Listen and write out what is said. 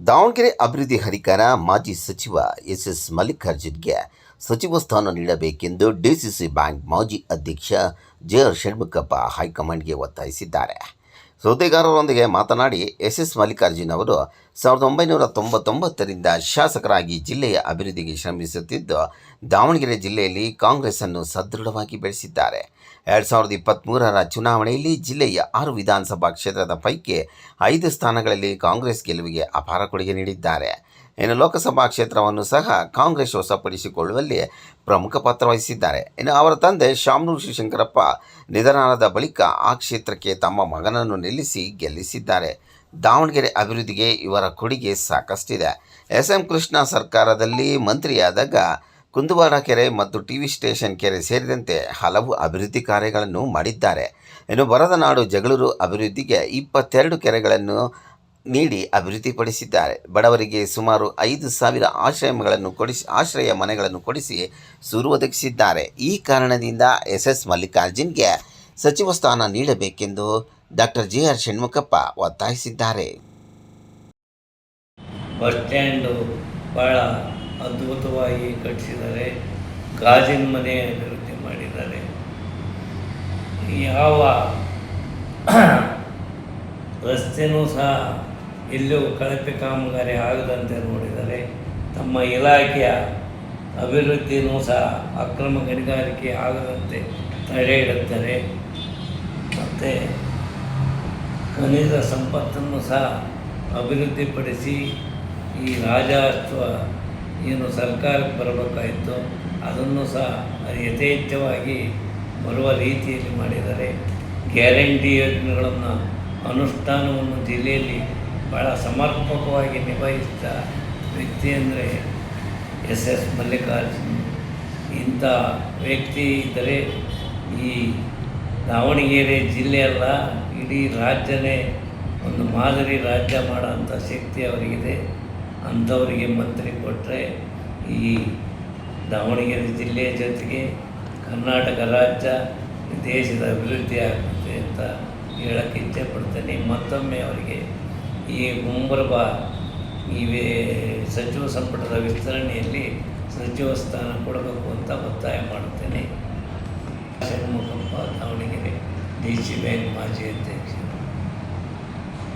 ದಾವಣಗೆರೆ ಅಭಿವೃದ್ಧಿ ಹರಿಕಾರ ಮಾಜಿ ಸಚಿವ ಎಸ್ ಮಲ್ಲಿಕಾರ್ಜುನ್ಗೆ ಸಚಿವ ಸ್ಥಾನ ನೀಡಬೇಕೆಂದು ಡಿಸಿಸಿ ಬ್ಯಾಂಕ್ ಮಾಜಿ ಅಧ್ಯಕ್ಷ ಜೆ.ಆರ್. ಷಣ್ಮುಖಪ್ಪ ಹೈಕಮಾಂಡ್ಗೆ ಒತ್ತಾಯಿಸಿದ್ದಾರೆ. ಸುದ್ದಿಗಾರರೊಂದಿಗೆ ಮಾತನಾಡಿ ಎಸ್ ಮಲ್ಲಿಕಾರ್ಜುನ್ ಅವರು 1999ರಿಂದ ಶಾಸಕರಾಗಿ ಜಿಲ್ಲೆಯ ಅಭಿವೃದ್ಧಿಗೆ ಶ್ರಮಿಸುತ್ತಿದ್ದು, ದಾವಣಗೆರೆ ಜಿಲ್ಲೆಯಲ್ಲಿ ಕಾಂಗ್ರೆಸ್ ಅನ್ನು ಸದೃಢವಾಗಿ ಬೆಳೆಸಿದ್ದಾರೆ. 2023ರ ಚುನಾವಣೆಯಲ್ಲಿ ಜಿಲ್ಲೆಯ 6 ವಿಧಾನಸಭಾ ಕ್ಷೇತ್ರದ ಪೈಕಿ 5 ಸ್ಥಾನಗಳಲ್ಲಿ ಕಾಂಗ್ರೆಸ್ ಗೆಲುವಿಗೆ ಅಪಾರ ಕೊಡುಗೆ ನೀಡಿದ್ದಾರೆ. ಇನ್ನು ಲೋಕಸಭಾ ಕ್ಷೇತ್ರವನ್ನು ಸಹ ಕಾಂಗ್ರೆಸ್ ವಶಪಡಿಸಿಕೊಳ್ಳುವಲ್ಲಿ ಪ್ರಮುಖ ಪಾತ್ರ ವಹಿಸಿದ್ದಾರೆ. ಇನ್ನು ಅವರ ತಂದೆ ಶಾಮನೂರು ಶಿವಶಂಕರಪ್ಪ ನಿಧನರಾದ ಬಳಿಕ ಆ ಕ್ಷೇತ್ರಕ್ಕೆ ತಮ್ಮ ಮಗನನ್ನು ನಿಲ್ಲಿಸಿ ಗೆಲ್ಲಿಸಿದ್ದಾರೆ. ದಾವಣಗೆರೆ ಅಭಿವೃದ್ಧಿಗೆ ಇವರ ಕೊಡುಗೆ ಸಾಕಷ್ಟಿದೆ. ಎಸ್.ಎಂ. ಕೃಷ್ಣ ಸರ್ಕಾರದಲ್ಲಿ ಮಂತ್ರಿಯಾದಾಗ ಕುಂದುವಾಡ ಕೆರೆ ಮತ್ತು ಟಿವಿ ಸ್ಟೇಷನ್ ಕೆರೆ ಸೇರಿದಂತೆ ಹಲವು ಅಭಿವೃದ್ಧಿ ಕಾರ್ಯಗಳನ್ನು ಮಾಡಿದ್ದಾರೆ. ಇನ್ನು ಬರದ ನಾಡು ಜಗಳೂರು ಅಭಿವೃದ್ಧಿಗೆ 22 ಕೆರೆಗಳನ್ನು ನೀಡಿ ಅಭಿವೃದ್ಧಿಪಡಿಸಿದ್ದಾರೆ. ಬಡವರಿಗೆ ಸುಮಾರು 5,000 ಆಶ್ರಯ ಮನೆಗಳನ್ನು ಕೊಡಿಸಿ ಸೂರು ಒದಗಿಸಿದ್ದಾರೆ. ಈ ಕಾರಣದಿಂದ ಎಸ್ ಮಲ್ಲಿಕಾರ್ಜುನ್ಗೆ ಸಚಿವ ಸ್ಥಾನ ನೀಡಬೇಕೆಂದು ಡಾಕ್ಟರ್ ಜೆ.ಆರ್. ಷಣ್ಮುಖಪ್ಪ ಒತ್ತಾಯಿಸಿದ್ದಾರೆ. ಬಸ್ ಸ್ಟ್ಯಾಂಡು ಭಾಳ ಅದ್ಭುತವಾಗಿ ಕಟ್ಟಿಸಿದ್ದಾರೆ. ಗಾಜಿನ ಮನೆ ಅಭಿವೃದ್ಧಿ ಮಾಡಿದ್ದಾರೆ. ಯಾವ ರಸ್ತೆನೂ ಸಹ ಎಲ್ಲೂ ಕಳಪೆ ಕಾಮಗಾರಿ ಆಗದಂತೆ ನೋಡಿದ್ದಾರೆ. ತಮ್ಮ ಇಲಾಖೆಯ ಅಭಿವೃದ್ಧಿಯೂ ಸಹ ಅಕ್ರಮ ಗಣಿಗಾರಿಕೆ ಆಗದಂತೆ ತಡೆ ಹಿಡುತ್ತಾರೆ. ಮತ್ತು ಖನಿಜ ಸಂಪತ್ತನ್ನು ಸಹ ಅಭಿವೃದ್ಧಿಪಡಿಸಿ ಈ ರಾಜಾತ್ವ ಏನು ಸರ್ಕಾರಕ್ಕೆ ಬರಬೇಕಾಯಿತು ಅದನ್ನು ಸಹ ಯಥೇಚ್ಛವಾಗಿ ಬರುವ ರೀತಿಯಲ್ಲಿ ಮಾಡಿದ್ದಾರೆ. ಗ್ಯಾರಂಟಿ ಯೋಜನೆಗಳನ್ನು ಅನುಷ್ಠಾನವನ್ನು ಜಿಲ್ಲೆಯಲ್ಲಿ ಭಾಳ ಸಮರ್ಪಕವಾಗಿ ನಿಭಾಯಿಸಿದ ವ್ಯಕ್ತಿ ಅಂದರೆ ಎಸ್ ಮಲ್ಲಿಕಾರ್ಜುನ್. ಇಂಥ ವ್ಯಕ್ತಿ ಇದ್ದರೆ ಈ ದಾವಣಗೆರೆ ಜಿಲ್ಲೆಯಲ್ಲ, ಇಡೀ ರಾಜ್ಯನೇ ಒಂದು ಮಾದರಿ ರಾಜ್ಯ ಮಾಡೋಂಥ ಶಕ್ತಿ ಅವರಿಗಿದೆ. ಅಂಥವರಿಗೆ ಮಂತ್ರಿ ಕೊಟ್ಟರೆ ಈ ದಾವಣಗೆರೆ ಜಿಲ್ಲೆಯ ಜೊತೆಗೆ ಕರ್ನಾಟಕ ರಾಜ್ಯ ದೇಶದ ಅಭಿವೃದ್ಧಿ ಆಗುತ್ತೆ ಅಂತ ಹೇಳಕ್ಕೆ ಇಚ್ಛೆಪಡ್ತೇನೆ. ಮತ್ತೊಮ್ಮೆ ಅವರಿಗೆ ಈ ಮುಂಬರುವ ಈ ಸಚಿವ ಸಂಪುಟದ ವಿಸ್ತರಣೆಯಲ್ಲಿ ಸಚಿವ ಸ್ಥಾನ ಕೊಡಬೇಕು ಅಂತ ಒತ್ತಾಯ ಮಾಡುತ್ತೇನೆ. ಷಣ್ಮುಖಪ್ಪ, ದಾವಣಗೆರೆ ಡಿ.ಸಿ ಬ್ಯಾಂಕ್ ಮಾಜಿ ಅಧ್ಯಕ್ಷ.